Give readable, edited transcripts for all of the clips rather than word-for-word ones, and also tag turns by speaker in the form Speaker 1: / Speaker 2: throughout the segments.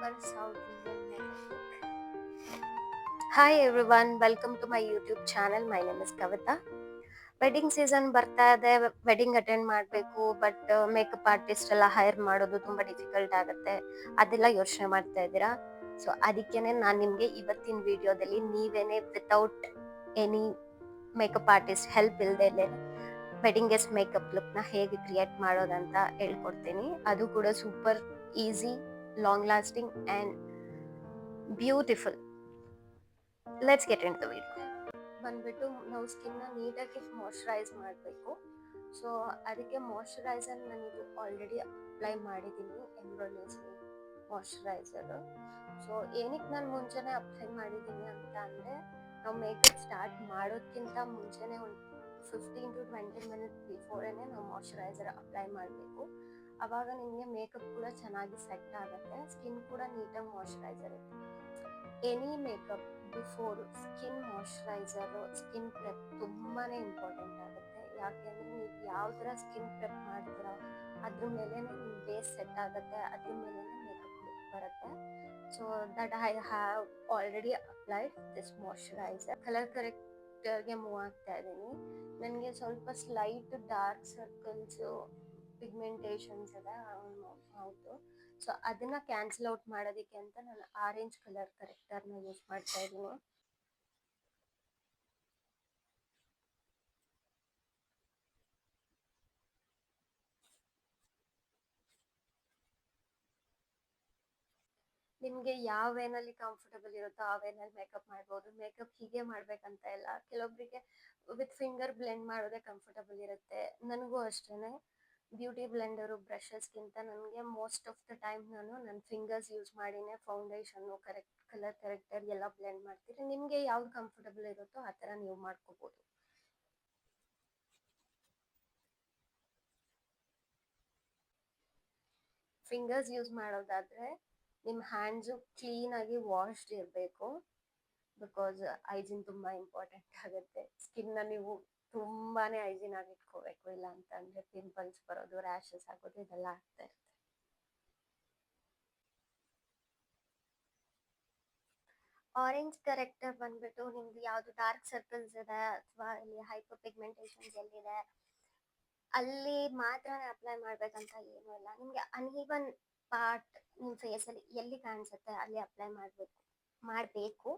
Speaker 1: super South Indian makeup look. Hi everyone, welcome to my YouTube channel. My name is Kavita. Wedding season ಬರ್ತಾ ಇದೆ. Wedding attend ಮಾಡಬೇಕು, but makeup artist ಎಲ್ಲ hire ಮಾಡೋದು ತುಂಬಾ difficult ಆಗುತ್ತೆ. ಅದೆಲ್ಲ ಯೋಚನೆ ಮಾಡ್ತಾ ಇದ್ದೀರಾ? ಸೊ ಅದಕ್ಕೇನೆ ನಾನು ನಿಮಗೆ ಇವತ್ತಿನ ವಿಡಿಯೋದಲ್ಲಿ ನೀವೇನೆ without any makeup artist help ಇಲ್ದೇನೆ ವೆಡ್ಡಿಂಗ್ ಗೆಸ್ಟ್ ಮೇಕಪ್ ಲುಕ್ನ ಹೇಗೆ ಕ್ರಿಯೇಟ್ ಮಾಡೋದಂತ ಹೇಳ್ಕೊಡ್ತೀನಿ. ಅದು ಕೂಡ super easy, long lasting and beautiful. Let's get in the video. ಬಂದ್ಬಿಟ್ಟು ನಾವು ಸ್ಕಿನ್ನ ನೀಟಾಗಿ ಮಾಯ್ಶ್ಚರೈಸ್ ಮಾಡಬೇಕು. ಸೊ ಅದಕ್ಕೆ ಮಾಯ್ಶ್ಚರೈಸರ್ ನಾನಿದು ಆಲ್ರೆಡಿ ಅಪ್ಲೈ ಮಾಡಿದ್ದೀನಿ, ಎಂಬ್ರೊಲಿಸಿ ಮಾಯ್ಶ್ಚರೈಸರು. ಸೊ ಏನಕ್ಕೆ ನಾನು ಮುಂಚೆನೇ ಅಪ್ಲೈ ಮಾಡಿದ್ದೀನಿ ಅಂತ ಅಂದರೆ, ನಾವು ಮೇಕಪ್ ಸ್ಟಾರ್ಟ್ ಮಾಡೋದಕ್ಕಿಂತ ಮುಂಚೆನೇ ಒಂದು 15 to 20 ಮಿನಿಟ್ಸ್ ಬಿಫೋರೇನೆ ನಾವು ಮಾಯ್ಶ್ಚರೈಸರ್ ಅಪ್ಲೈ ಮಾಡಬೇಕು. ಆವಾಗ ನಿಮಗೆ ಮೇಕಪ್ ಕೂಡ ಚೆನ್ನಾಗಿ ಸೆಟ್ ಆಗುತ್ತೆ, ಸ್ಕಿನ್ ಕೂಡ ನೀಟಾಗಿ ಮಾಯ್ಶ್ಚರೈಸರ್ ಇರುತ್ತೆ. Any makeup before skin moisturiser, skin prep ತುಂಬಾ ಇಂಪಾರ್ಟೆಂಟ್ ಆಗುತ್ತೆ. ಯಾಕೆಂದರೆ ನೀವು ಯಾವ ಥರ ಸ್ಕಿನ್ ಪ್ರೆಪ್ ಮಾಡ್ತೀರಾ ಅದ್ರ ಮೇಲೆ ನಿಮ್ಮ ಬೇಸ್ ಸೆಟ್ ಆಗುತ್ತೆ, ಅದ್ರ ಮೇಲೆ ಮೇಕಪ್ ಲುಕ್ ಬರುತ್ತೆ. So that I have already applied this moisturiser. Colour ಕರೆಕ್ಟರ್ಗೆ ಮೂವ್ ಆಗ್ತಾ ಇದ್ದೀನಿ. ನನಗೆ ಸ್ವಲ್ಪ ಸ್ಲೈಟ್ ಡಾರ್ಕ್ ಸರ್ಕಲ್ಸು, ಪಿಗ್ಮೆಂಟೇಷನ್ಸ್ ಇದೆ ಹೌದು. ಸೊ ಅದನ್ನ ಕ್ಯಾನ್ಸಲ್ ಔಟ್ ಮಾಡೋದಕ್ಕೆ ಅಂತ ನಾನು ಆರೆಂಜ್ ಕಲರ್ ಕರೆಕ್ಟರ್ನ ಯೂಸ್ ಮಾಡ್ತಾ ಇದ್ದೀನಿ. ನಿಮಗೆ ಯಾವ ವೇನಲ್ಲಿ ಕಂಫರ್ಟಬಲ್ ಇರುತ್ತೋ ಆ ವೇನಲ್ಲಿ ಮೇಕಪ್ ಮಾಡ್ಬೋದು. ಮೇಕಪ್ ಹೀಗೆ ಮಾಡ್ಬೇಕಂತ ಇಲ್ಲ, ಕೆಲವೊಬ್ಬರಿಗೆ ವಿತ್ ಫಿಂಗರ್ ಬ್ಲೆಂಡ್ ಮಾಡೋದೇ ಕಂಫರ್ಟಬಲ್ ಇರುತ್ತೆ. ನನಗೂ ಅಷ್ಟೇ. ಬ್ಯೂಟಿ ಬ್ಲೆಂಡರು ಬ್ರಷಸ್ಗಿಂತ ನನಗೆ ಮೋಸ್ಟ್ ಆಫ್ ದ ಟೈಮ್ ನನ್ನ ಫಿಂಗರ್ಸ್ ಯೂಸ್ ಮಾಡಿನೇ ಫೌಂಡೇಶನ್ನು, ಕಲರ್ ಕರೆಕ್ಟರ್ ಎಲ್ಲ ಬ್ಲೆಂಡ್ ಮಾಡ್ತೀನಿ. ನಿಮಗೆ ಯಾವ್ದು ಕಂಫರ್ಟಬಲ್ ಇರುತ್ತೋ ಆ ಥರ ನೀವು ಮಾಡ್ಕೋಬೋದು. ಫಿಂಗರ್ಸ್ ಯೂಸ್ ಮಾಡೋದಾದರೆ ನಿಮ್ಮ ಹ್ಯಾಂಡ್ಸು ಕ್ಲೀನಾಗಿ ವಾಶ್ಡ್ ಇರಬೇಕು. ಬಿಕಾಸ್ ಹೈಜೀನ್ ತುಂಬ ಇಂಪಾರ್ಟೆಂಟ್ ಆಗುತ್ತೆ. ಸ್ಕಿನ್ನ ನೀವು ತುಂಬಾ ಹೈಜೀನ್ ಆಗಿ ಇಟ್ಕೋಬೇಕು, ಇಲ್ಲ ಅಂತಂದರೆ ಪಿಂಪಲ್ಸ್ ಬರೋದು, ರ್ಯಾಷಸ್ ಆಗೋದು ಇದೆಲ್ಲ ಆಗ್ತಾ ಇರುತ್ತೆ. ಆರೆಂಜ್ ಕರೆಕ್ಟರ್ ಬಂದ್ಬಿಟ್ಟು ನಿಮ್ದು ಯಾವುದು ಡಾರ್ಕ್ ಸರ್ಕಲ್ಸ್ ಇದೆ ಅಥವಾ ಇಲ್ಲಿ ಹೈಪರ್ ಪಿಗ್ಮೆಂಟೇಷನ್ಸ್ ಎಲ್ಲಿದೆ ಅಲ್ಲಿ ಮಾತ್ರ ಅಪ್ಲೈ ಮಾಡ್ಬೇಕಂತ ಏನೂ ಇಲ್ಲ. ನಿಮಗೆ ಅನ್ಈವನ್ ಪಾರ್ಟ್ ನಿಮ್ಮ ಫೇಸಲ್ಲಿ ಎಲ್ಲಿ ಕಾಣಿಸುತ್ತೆ ಅಲ್ಲಿ ಅಪ್ಲೈ ಮಾಡಬೇಕು.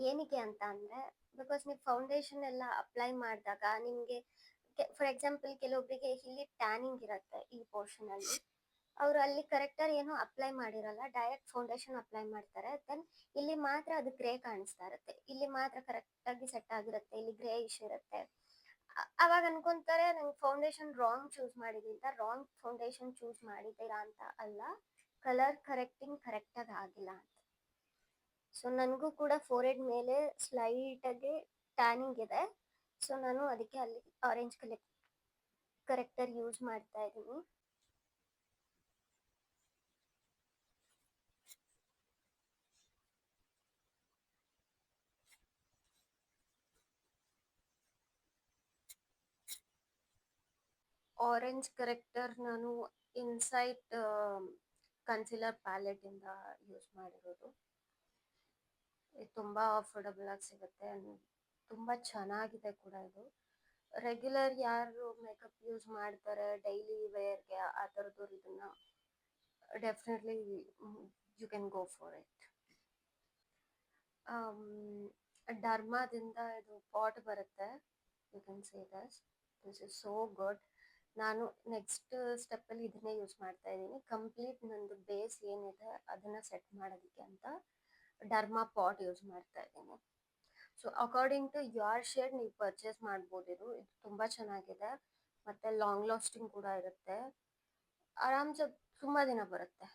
Speaker 1: ಏನಕ್ಕೆ ಅಂತ ಅಂದರೆ, ಬಿಕಾಸ್ ನೀವು ಫೌಂಡೇಶನ್ ಎಲ್ಲ ಅಪ್ಲೈ ಮಾಡಿದಾಗ ನಿಮಗೆ ಫಾರ್ ಎಕ್ಸಾಂಪಲ್ ಕೆಲವೊಬ್ಬರಿಗೆ ಇಲ್ಲಿ ಟ್ಯಾನಿಂಗ್ ಇರುತ್ತೆ ಈ ಪೋರ್ಷನಲ್ಲಿ, ಅವರು ಅಲ್ಲಿ ಕರೆಕ್ಟರ್ ಏನು ಅಪ್ಲೈ ಮಾಡಿರಲ್ಲ, ಡೈರೆಕ್ಟ್ ಫೌಂಡೇಶನ್ ಅಪ್ಲೈ ಮಾಡ್ತಾರೆ. ದೆನ್ ಇಲ್ಲಿ ಮಾತ್ರ ಅದು ಗ್ರೇ ಕಾಣಿಸ್ತಾ ಇರುತ್ತೆ, ಇಲ್ಲಿ ಮಾತ್ರ ಕರೆಕ್ಟಾಗಿ ಸೆಟ್ ಆಗಿರುತ್ತೆ, ಇಲ್ಲಿ ಗ್ರೇ ಇಶ್ಯೂ ಇರುತ್ತೆ. ಅವಾಗ ಅನ್ಕೊಂತಾರೆ ನಂಗೆ ಫೌಂಡೇಶನ್ ರಾಂಗ್ ಚೂಸ್ ಮಾಡಿದ್ದೀನಿ ಅಂತ. ರಾಂಗ್ ಫೌಂಡೇಶನ್ ಚೂಸ್ ಮಾಡಿದ್ದೀರಾ ಅಂತ ಅಲ್ಲ, ಕಲರ್ ಕರೆಕ್ಟಿಂಗ್ ಕರೆಕ್ಟಾಗಿ ಆಗಿಲ್ಲ ಅಂತ. ಸೊ ನನಗೂ ಕೂಡ ಫೋರೆಡ್ ಮೇಲೆ ಸ್ಲೈಟಾಗಿ ಟ್ಯಾನಿಂಗ್ ಇದೆ. ಸೊ ನಾನು ಅದಕ್ಕೆ ಅಲ್ಲಿ ಆರೆಂಜ್ ಕರೆಕ್ಟರ್ ಯೂಸ್ ಮಾಡ್ತಾ ಇದ್ದೀನಿ. ಆರೆಂಜ್ ಕರೆಕ್ಟರ್ ನಾನು ಇನ್ಸೈಟ್ ಕನ್ಸಿಲರ್ ಪ್ಯಾಲೆಟಿಂದ ಯೂಸ್ ಮಾಡಿರೋದು. ಇದು ತುಂಬ ಅಫೋರ್ಡಬಲ್ ಆಗಿ ಸಿಗುತ್ತೆ, ತುಂಬ ಚೆನ್ನಾಗಿದೆ ಕೂಡ ಇದು. ರೆಗ್ಯುಲರ್ ಯಾರು ಮೇಕಪ್ ಯೂಸ್ ಮಾಡ್ತಾರೆ ಡೈಲಿ ವೇರ್ಗೆ ಆ ಥರದವ್ರು ಇದನ್ನು definitely you can go for it. ಡರ್ಮಾದಿಂದ ಇದು ಪಾಟ್ ಬರುತ್ತೆ, you can say this is so good. ನಾನು ನೆಕ್ಸ್ಟ್ ಸ್ಟೆಪ್ಪಲ್ಲಿ ಇದನ್ನೇ ಯೂಸ್ ಮಾಡ್ತಾ ಇದ್ದೀನಿ. ಕಂಪ್ಲೀಟ್ ನಂದು ಬೇಸ್ ಏನಿದೆ ಅದನ್ನು ಸೆಟ್ ಮಾಡೋದಕ್ಕೆ ಅಂತ ಡರ್ಮಾ ಪಾಟ್ ಯೂಸ್ ಮಾಡ್ತಾ ಇದ್ದೀನಿ. So according to your shade ನೀವು ಪರ್ಚೇಸ್ ಮಾಡ್ಬೋದು. ಇದು ತುಂಬ ಚೆನ್ನಾಗಿದೆ ಮತ್ತು ಲಾಂಗ್ ಲಾಸ್ಟಿಂಗ್ ಕೂಡ ಇರುತ್ತೆ, ಆರಾಮ್ಸೆ ತುಂಬ ದಿನ ಬರುತ್ತೆ.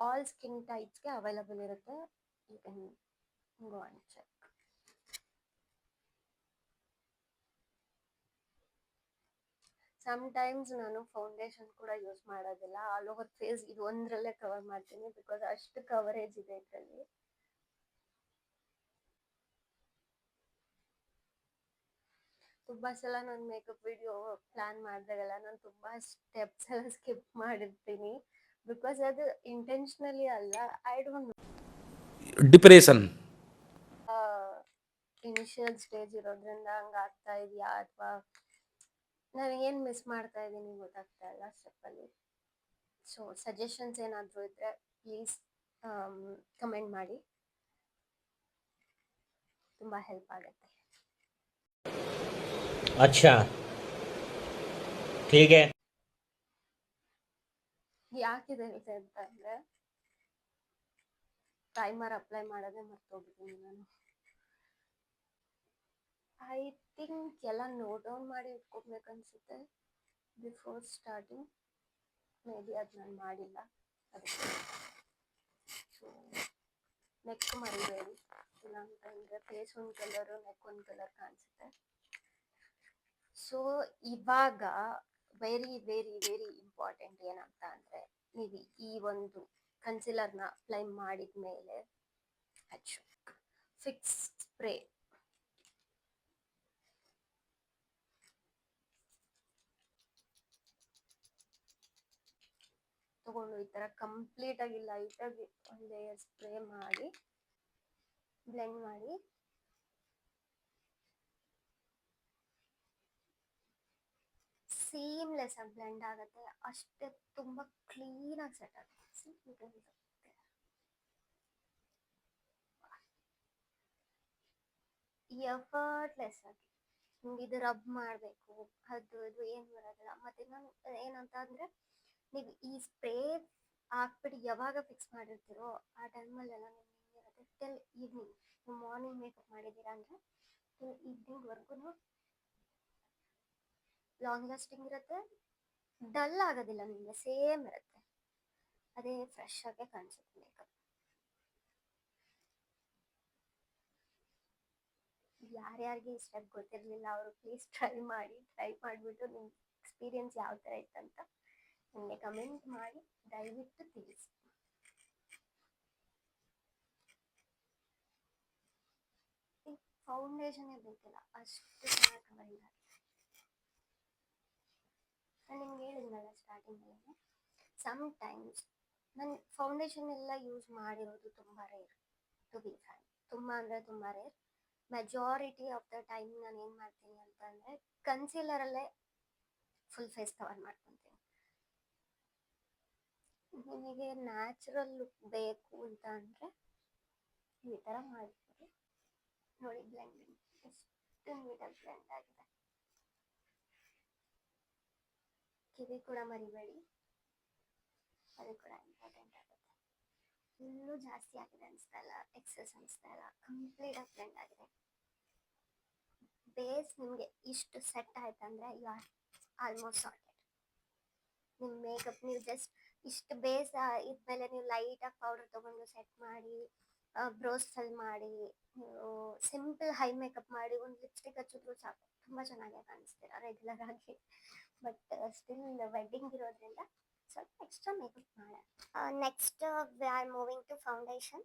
Speaker 1: ಆಲ್ ಸ್ಕಿನ್ ಟೈಪ್ಸ್ಗೆ ಅವೈಲಬಲ್ ಇರುತ್ತೆ, you can go and check. Sometimes ನಾನು ಫೌಂಡೇಶನ್ ಕೂಡ ಯೂಸ್ ಮಾಡೋದಿಲ್ಲ, ಆಲ್ ಓವರ್ ಫೇಸ್ ಇದು ಒಂದರಲ್ಲೇ ಕವರ್ ಮಾಡ್ತೀನಿ, ಬಿಕಾಸ್ ಅಷ್ಟು ಕವರೇಜ್ ಇದೆ ಇದರಲ್ಲಿ. ತುಂಬ ಸಲ ನಾನು ಮೇಕಪ್ ವಿಡಿಯೋ ಪ್ಲ್ಯಾನ್ ಮಾಡಿದಾಗೆಲ್ಲ ನಾನು ತುಂಬ ಸ್ಟೆಪ್ಸ್ ಎಲ್ಲ ಸ್ಕಿಪ್ ಮಾಡಿರ್ತೀನಿ. ಬಿಕಾಸ್ ಅದು ಇಂಟೆನ್ಷನಲಿ ಅಲ್ಲ. I don't
Speaker 2: depression.
Speaker 1: Initial stage ಇರೋದ್ರಿಂದ ಹಂಗ ಆಗ್ತಾ ಇದೆಯಾ, ಅಥವಾ ನಾನು ಏನು ಮಿಸ್ ಮಾಡ್ತಾ ಇದ್ದೀನಿ ಗೊತ್ತಾಗ್ತಾ ಇಲ್ಲ ಸ್ಟೆಪ್ಪಲ್ಲಿ. ಸೊ ಸಜೆಷನ್ಸ್ ಏನಾದರೂ ಇದ್ದರೆ ಪ್ಲೀಸ್ ಕಮೆಂಟ್ ಮಾಡಿ, ತುಂಬ ಹೆಲ್ಪ್ ಆಗುತ್ತೆ.
Speaker 2: अच्छा ठीक है.
Speaker 1: ಯಾಕಿದೆ ಅಂತಂದರೆ ಟೈಮರ್ ಅಪ್ಲೈ ಮಾಡೋದೇ ಮರ್ತೋಗ್ಬಿಟ್ಟಿದ್ದೀನಿ ನಾನು. ಐ ಥಿಂಕ್ ಎಲ್ಲ ನೋಟ್ ಡೌನ್ ಮಾಡಿ ಇಟ್ಕೊಬೇಕನ್ಸುತ್ತೆ ಬಿಫೋರ್ ಸ್ಟಾರ್ಟಿಂಗ್. ಮೇ ಬಿ ಅದು ನಾನು ಮಾಡಿಲ್ಲ, ಅದಕ್ಕೆ. ಸೊ ನೆಕ್ ಮರಿಬೇಡಿ, ಇಲ್ಲ ಅಂತಂದರೆ ಫೇಸ್ ಒಂದು ಕಲರು, ನೆಕ್ ಒಂದು ಕಲರ್ ಕಾಣಿಸುತ್ತೆ. ಸೊ ಇವಾಗ ವೆರಿ ವೆರಿ ವೆರಿ ಇಂಪಾರ್ಟೆಂಟ್ ಏನಂತ ಅಂದರೆ, ನೀವು ಈ ಒಂದು ಕನ್ಸಿಲರ್ನ ಅಪ್ಲೈ ಮಾಡಿದ ಮೇಲೆ ಹಚ್ಚು ಫಿಕ್ಸ್ ಸ್ಪ್ರೇ. ತಗೊಂಡು ಈ ಥರ ಕಂಪ್ಲೀಟಾಗಿ ಲೈಟಾಗಿ ಒಂದು ಲೇಯರ್ ಸ್ಪ್ರೇ ಮಾಡಿ ಬ್ಲೆಂಡ್ ಮಾಡಿ ಸೀಮ್ಲೆಸ್ ಆಗಿ ಬ್ಲೆಂಡ್ ಆಗುತ್ತೆ. ಅಷ್ಟೇ ತುಂಬ ಕ್ಲೀನಾಗಿ ಸೆಟ್ ಆಗುತ್ತೆ. ಎಫರ್ಟ್ಲೆಸ್ ಆಗಿ ನಿಮ್ಗೆ ಇದು ರಬ್ ಮಾಡಬೇಕು ಅದು ಇದು ಏನು ಬರೋದಿಲ್ಲ. ಮತ್ತೆ ನಾನು ಏನಂತ ಅಂದರೆ, ನೀವು ಈ ಸ್ಪ್ರೇ ಹಾಕ್ಬಿಟ್ಟು ಯಾವಾಗ ಫಿಕ್ಸ್ ಮಾಡಿರ್ತೀರೋ ಆ ಟೈಮಲ್ಲೆಲ್ಲ ನಿಮ್ಗೆ ಹೆಂಗಿರುತ್ತೆ, ಟಿಲ್ ಈವ್ನಿಂಗ್, ನೀವು ಮಾರ್ನಿಂಗ್ ಮೇಕಪ್ ಮಾಡಿದ್ದೀರಾ ಅಂದರೆ ಟಿಲ್ ಈವ್ನಿಂಗ್ವರೆಗೂ ಲಾಂಗ್ ಲಾಸ್ಟಿಂಗ್ ಇರುತ್ತೆ, ಡಲ್ ಆಗೋದಿಲ್ಲ, ನಿಮಗೆ ಸೇಮ್ ಇರುತ್ತೆ, ಅದೇ ಫ್ರೆಶ್ ಆಗೇ ಕಾಣಿಸುತ್ತೆ ಮೇಕಪ್. ಯಾರ್ಯಾರಿಗೆ ಇಷ್ಟ ಗೊತ್ತಿರಲಿಲ್ಲ ಅವರು ಪ್ಲೀಸ್ ಟ್ರೈ ಮಾಡಿಬಿಟ್ಟು ನಿಮ್ಮ ಎಕ್ಸ್ಪೀರಿಯನ್ಸ್ ಯಾವ ಥರ ಇತ್ತಂತ ನನಗೆ ಕಮೆಂಟ್ ಮಾಡಿ ದಯವಿಟ್ಟು ತಿಳಿಸಿ. ಈ ಫೌಂಡೇಶನ್ನೇ ಬೇಕಿಲ್ಲ, ಅಷ್ಟು ಚೆನ್ನಾಗಿ ಕವರಿಂಗ್ ಆಗಿದೆ. ನಾನು ನಿಮ್ಗೆ ಹೇಳಿದ್ನಲ್ಲ ಸ್ಟಾರ್ಟಿಂಗಲ್ಲಿ, ಸಮ್ಟೈಮ್ಸ್ ನಾನು ಫೌಂಡೇಶನ್ ಎಲ್ಲ ಯೂಸ್ ಮಾಡಿರೋದು ತುಂಬ ರೇರ್, ಟು ಬಿ ಫ್ರ್ಯಾಂಕ್. ತುಂಬ ಅಂದರೆ ತುಂಬ rare. Majority of the time ನಾನು ಏನು ಮಾಡ್ತೀನಿ ಅಂತಂದರೆ ಕನ್ಸೀಲರಲ್ಲೇ ಫುಲ್ ಫೇಸ್ ಕವರ್ ಮಾಡ್ಕೊತೀನಿ. ನಿಮಗೆ ನ್ಯಾಚುರಲ್ ಲುಕ್ ಬೇಕು ಅಂತ ಅಂದರೆ ಈ ಥರ ಮಾಡ್ತೀವಿ. ನೋಡಿ ಬ್ಲೆಂಡಿಂಗ್ ಎಷ್ಟು ನೀಟಾಗಿ ಬ್ಲೆಂಡ್ ಆಗಿದೆ. ಕಿವಿ ಕೂಡ ಮರಿಬೇಡಿ, ಅದು ಕೂಡ ಇಂಪಾರ್ಟೆಂಟ್ ಆಗುತ್ತೆ. ಇನ್ನೂ ಜಾಸ್ತಿ ಆಗಿದೆ ಅನಿಸ್ತಾ ಇಲ್ಲ, ಎಕ್ಸಸ್ ಅನಿಸ್ತಾ ಇಲ್ಲ, ಕಂಪ್ಲೀಟಾಗಿ ಬ್ಲೆಂಡ್ ಆಗಿದೆ. ಬೇಸ್ ನಿಮಗೆ ಇಷ್ಟು ಸೆಟ್ ಆಯ್ತಂದರೆ ಯು ಆರ್ ಆಲ್ಮೋಸ್ಟ್ ಸಾರ್ಟೆಡ್. ನಿಮ್ಮ ಮೇಕಪ್ ನೀವು ಜಸ್ಟ್ ಇಷ್ಟು ಬೇಸ್ ಇದ್ಮೇಲೆ ನೀವು ಲೈಟಾಗಿ ಪೌಡರ್ ತೊಗೊಂಡು ಸೆಟ್ ಮಾಡಿ, ಬ್ರೋಸ್ ಫಿಲ್ ಮಾಡಿ, ನೀವು ಸಿಂಪಲ್ ಹೈ ಮೇಕಪ್ ಮಾಡಿ ಒಂದು ಲಿಪ್ಸ್ಟಿಕ್ ಹಚ್ಚಿದ್ರು ಸಾಕು, ತುಂಬ ಚೆನ್ನಾಗಿ ಕಾಣಿಸ್ತೀರ ರೆಗ್ಯುಲರ್ ಆಗಿ. ಬಟ್ ಸ್ಟಿಲ್ ವೆಡ್ಡಿಂಗ್ ಇರೋದ್ರಿಂದ ಸ್ವಲ್ಪ ಎಕ್ಸ್ಟ್ರಾ ಮೇಕಪ್ ಮಾಡೋಣ. Next we are moving to foundation.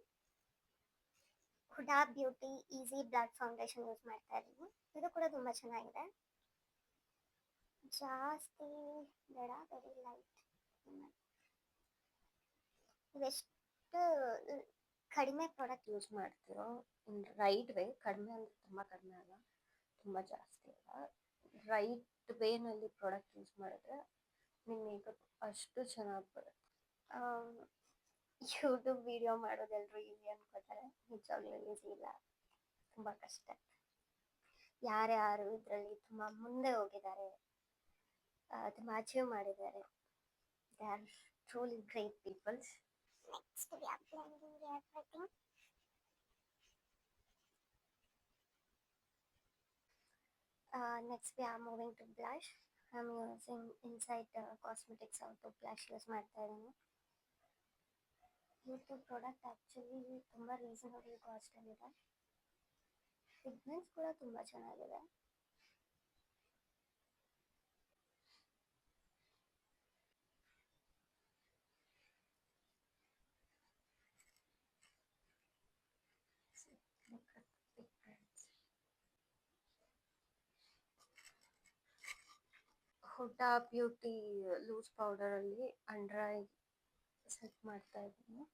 Speaker 1: Huda beauty easy block foundation use ಮಾಡ್ತಾ ಇದ್ದೀನಿ. ಇದು ಕೂಡ ತುಂಬ ಚೆನ್ನಾಗಿದೆ, ಜಾಸ್ತಿ ಬೇಡ, ವೆರಿ ಲೈಟ್. ಇವೆಷ್ಟು ಕಡಿಮೆ ಪ್ರಾಡಕ್ಟ್ ಯೂಸ್ ಮಾಡ್ತೀರೋ ಇನ್ ರೈಟ್ ವೇ, ಕಡಿಮೆ ಅಂದರೆ ತುಂಬ ಕಡಿಮೆ ಅಲ್ಲ, ತುಂಬ ಜಾಸ್ತಿ ಅಲ್ಲ, ರೈಟ್ ವೇನಲ್ಲಿ ಪ್ರಾಡಕ್ಟ್ ಯೂಸ್ ಮಾಡಿದ್ರೆ ನಿಮ್ಮ ಮೇಕಪ್ ಅಷ್ಟು ಚೆನ್ನಾಗಿ ಬರುತ್ತೆ. ಯೂಟ್ಯೂಬ್ ವಿಡಿಯೋ ಮಾಡೋದೆಲ್ಲರೂ ಈಸಿ ಅನ್ಕೋತಾರೆ, ನಿಜವಾಗ್ಲೂ ಈಸಿ ಇಲ್ಲ, ತುಂಬ ಕಷ್ಟ. ಯಾರ್ಯಾರು ಇದರಲ್ಲಿ ತುಂಬ ಮುಂದೆ ಹೋಗಿದ್ದಾರೆ, ತುಂಬ ಅಚೀವ್ ಮಾಡಿದ್ದಾರೆ, they are truly great peoples. Next we are blending everything. Next we are moving to blush. I'm using Insight Cosmetics Auto Blush use ಮಾಡ್ತಾ ಇದ್ದೀನಿ. ಯೂಟ್ಯೂಬ್ ಪ್ರಾಡಕ್ಟ್ ಆ್ಯಕ್ಚುಲಿ ತುಂಬ ರೀಸನಬಲ್ ಕಾಸ್ಟಲ್ಲಿದೆ, ಪಿಗ್ಮೆಂಟ್ಸ್ ಕೂಡ ತುಂಬ ಚೆನ್ನಾಗಿದೆ. ಹುಡಾ ಬ್ಯೂಟಿ ಲೂಸ್ ಪೌಡರಲ್ಲಿ under eye set ಮಾಡ್ತಾ ಇದ್ದೀನಿ.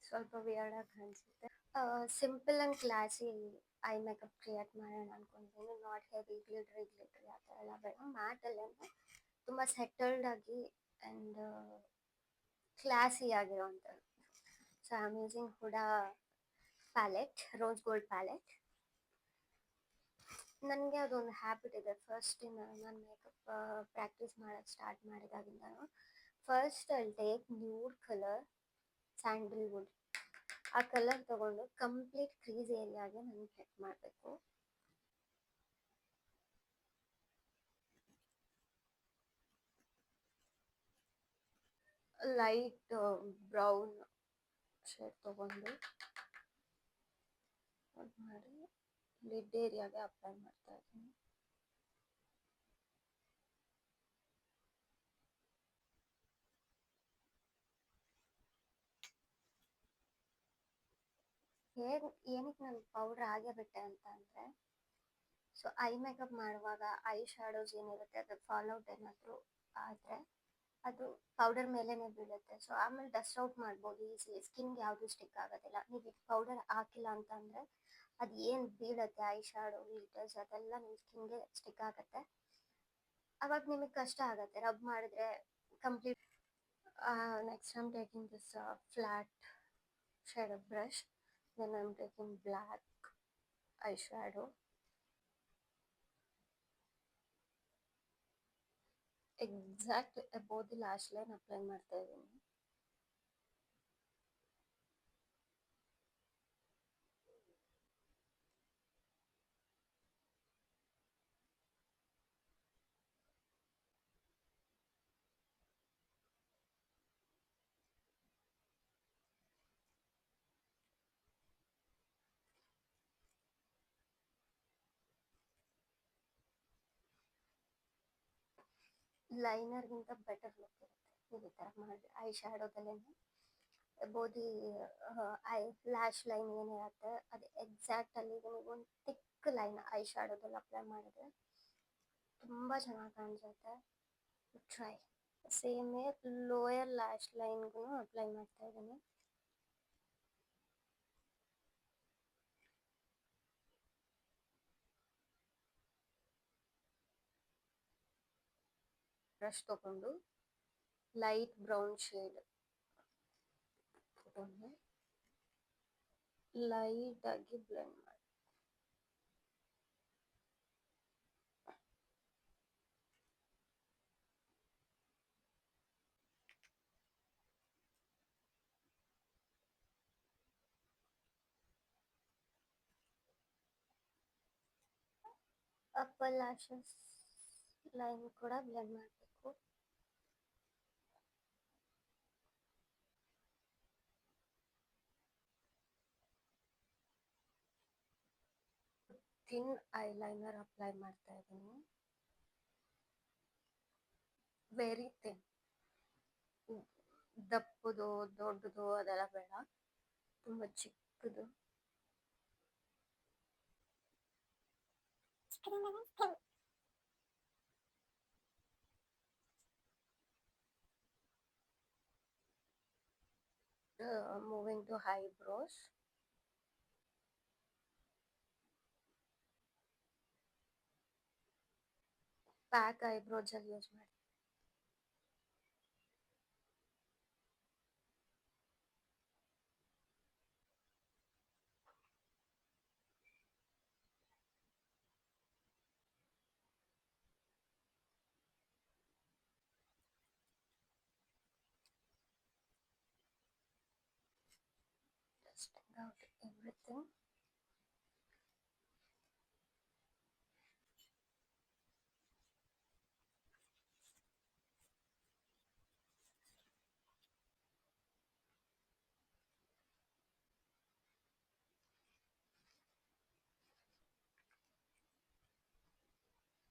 Speaker 1: ಸ್ವಲ್ಪ ವಿಯರ್ಡ್ ಆಗಿ ಕಾಣಿಸುತ್ತೆ. Simple and classy eye makeup create ಮಾಡೋಣ ಅನ್ಕೊಂಡಿದ್ದೀನಿ. ನಾಟ್ ಹೆವಿ ಗ್ಲಿಟ್ರಿ ಗ್ಲಿಟ್ರಿ ಆ ಥರ ಎಲ್ಲ ಬೇಡ. ಮ್ಯಾಟಲ್ಲೇ ತುಂಬ ಸೆಟಲ್ಡ್ ಆಗಿ ಆ್ಯಂಡ್ ಕ್ಲಾಸಿ ಆಗಿರೋವಂಥದ್ದು. So I am using Huda palette, rose gold palette. ನನಗೆ ಅದೊಂದು ಹ್ಯಾಬಿಟ್ ಇದೆ ಫಸ್ಟಿಂದ. ನಾನು ಮೇಕಪ್ ಪ್ರಾಕ್ಟೀಸ್ ಮಾಡೋಕ್ಕೆ ಸ್ಟಾರ್ಟ್ ಮಾಡಿದಾಗಿಂದನೂ first I take nude colour, sandalwood, ಆ ಕಲರ್ ತಗೊಂಡು ಕಂಪ್ಲೀಟ್ ಕ್ರೀಸ್ ಏರಿಯಾಗೆ ನಾನು ಸೆಟ್ ಮಾಡಬೇಕು. ಲೈಟ್ ಬ್ರೌನ್ ಶೇಡ್ ತಗೊಂಡು ಮಾಡಿ ಲಿಡ್ ಏರಿಯಾಗೆ ಅಪ್ಲೈ ಮಾಡ್ತಾ ಇದ್ದೀನಿ. ಏನಕ್ಕೆ ನಾನು ಪೌಡ್ರ್ ಆಗೇ ಬಿಟ್ಟೆ ಅಂತ ಅಂದರೆ, ಸೊ ಐ ಮೇಕಪ್ ಮಾಡುವಾಗ ಐ ಶ್ಯಾಡೋಸ್ ಏನಿರುತ್ತೆ ಅದು ಫಾಲ್ಔಟ್ ಏನಾದರೂ ಆದರೆ ಅದು ಪೌಡರ್ ಮೇಲೇ ಬೀಳುತ್ತೆ. ಸೊ ಆಮೇಲೆ ಡಸ್ಟ್ ಔಟ್ ಮಾಡ್ಬೋದು ಈಸಿಲಿ, ಸ್ಕಿನ್ಗೆ ಯಾವುದೂ ಸ್ಟಿಕ್ ಆಗೋದಿಲ್ಲ. ನೀವು ಈಗ ಪೌಡರ್ ಹಾಕಿಲ್ಲ ಅಂತಂದರೆ ಅದು ಏನು ಬೀಳುತ್ತೆ ಐ ಶ್ಯಾಡೋ ಗ್ಲಿಟರ್ಸ್ ಅದೆಲ್ಲ ನಿಮ್ಮ ಸ್ಕಿನ್ಗೆ ಸ್ಟಿಕ್ ಆಗುತ್ತೆ. ಅವಾಗ ನಿಮಗೆ ಕಷ್ಟ ಆಗುತ್ತೆ ರಬ್ ಮಾಡಿದ್ರೆ complete. Next I'm taking this flat shadow brush, then I'm taking black eyeshadow, exact above the lash line apply ಮಾಡ್ತಾ ಇದ್ದೀನಿ. ಲೈನರ್ಗಿಂತ ಬೆಟರ್ ಲುಕ್ ಇರುತ್ತೆ ನೀವು ಈ ಥರ ಮಾಡಿ ಐ ಶ್ಯಾಡೋದಲ್ಲೇ. above the eyelash line ಏನಿರುತ್ತೆ ಅದು ಎಕ್ಸಾಕ್ಟಲ್ಲಿ ನಿಮಗೊಂದು ಥಿಕ್ ಲೈನ್ ಐ ಶ್ಯಾಡೋದಲ್ಲಿ ಅಪ್ಲೈ ಮಾಡಿದ್ರೆ ತುಂಬ ಚೆನ್ನಾಗಿ ಕಾಣಿಸುತ್ತೆ. ಟ್ರೈ. ಸೇಮೇ ಲೋಯರ್ ಲ್ಯಾಶ್ ಲೈನ್ಗೂ ಅಪ್ಲೈ ಮಾಡ್ತಾ ಇದ್ದೀನಿ. ಬ್ರಷ್ ತಗೊಂಡು ಲೈಟ್ ಬ್ರೌನ್ ಶೇಡ್ ತಗೊಂಡು ಲೈಟಾಗಿ ಬ್ಲೆಂಡ್ ಮಾಡಿ. ಅಪ್ಪರ್ ಲ್ಯಾಶಸ್ ಲೈನ್ ಕೂಡ ಬ್ಲೆಂಡ್ ಮಾಡಬೇಕು. ಥಿನ್ ಐಲೈನರ್ ಅಪ್ಲೈ ಮಾಡ್ತಾ ಇದ್ದೀನಿ. ವೆರಿ ಥಿನ್, ದಪ್ಪದು ದೊಡ್ಡದು ಅದೆಲ್ಲ ಬೇಡ, ತುಂಬ ಚಿಕ್ಕದು. Moving to eyebrows. Pack eyebrow gel use ಮಾಡಿ. Testing out everything.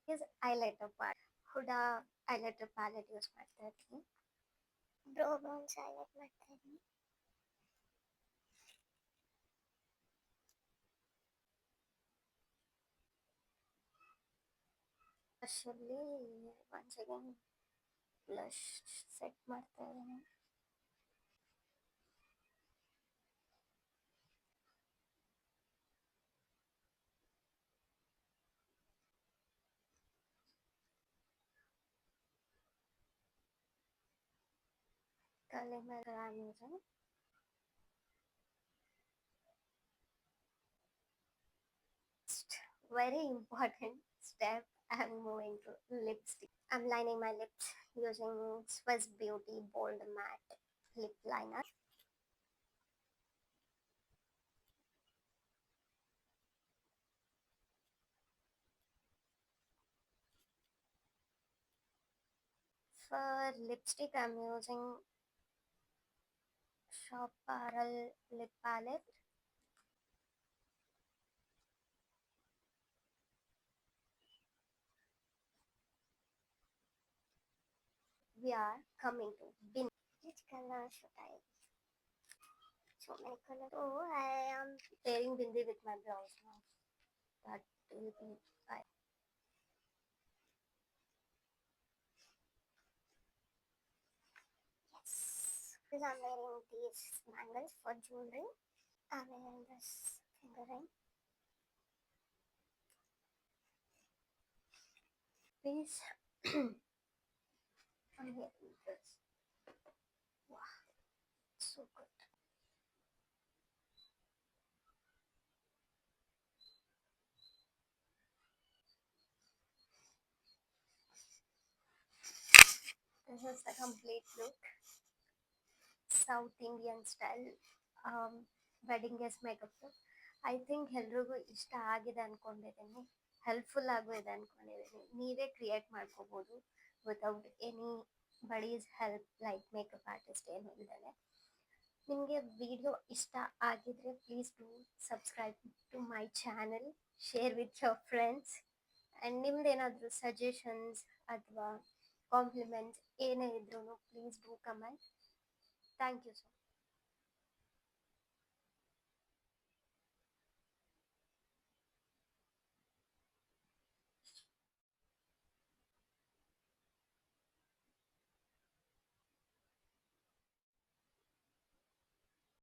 Speaker 1: is highlighter part. Huda highlighter palette use ಮಾಡ್ತಾ ಇದ್ದೀನಿ. ಬ್ರೋ ಬೋನ್ಸ್ ಹೈಲೈಟ್ ಮಾಡ್ತಾ ಇದ್ದೀನಿ. ಬ್ಲಷಲ್ಲಿ ಒನ್ಸ್ ಅಗೇನ್ ಬ್ಲಷ್ ಸೆಟ್ ಮಾಡ್ತಾ ಇದ್ದೀನಿ. ತಲೆ ಮೇಲೆ ಆಗಿದೆ. Very important step. I'm moving to lipstick. I'm lining my lips using Swiss Beauty Bold Matte Lip Liner. For lipstick, I'm using Shop Parle Lip Palette. We are coming to bin. Which color should I? So many colors. So I am pairing bindi with my blouse now. That will be fine. Yes. Because I'm wearing these bangles for jewelry. I'm wearing this finger ring. Please. I'm wearing this. Wow, so good. This is the complete look. South Indian style wedding guess makeup look. I think ಎಲ್ರಿಗೂ ಇಷ್ಟ ಆಗಿದೆ ಅಂದ್ಕೊಂಡಿದ್ದೀನಿ, helpful ಆಗು ಇದೆ ಅಂದ್ಕೊಂಡಿದ್ದೀನಿ. ನೀವೇ create ಮಾಡ್ಕೋಬೋದು without any buddies help, like makeup artist ಏನು ಇಲ್ದೇ. ನಿಮಗೆ ವಿಡಿಯೋ ಇಷ್ಟ ಆಗಿದ್ರೆ please do subscribe to my channel, share with your friends. And ನಿಮ್ದೇನಾದರೂ ಸಜೆಷನ್ಸ್ ಅಥವಾ ಕಾಂಪ್ಲಿಮೆಂಟ್ಸ್ ಏನೇ ಇದ್ರೂ please do comment. Thank you so much.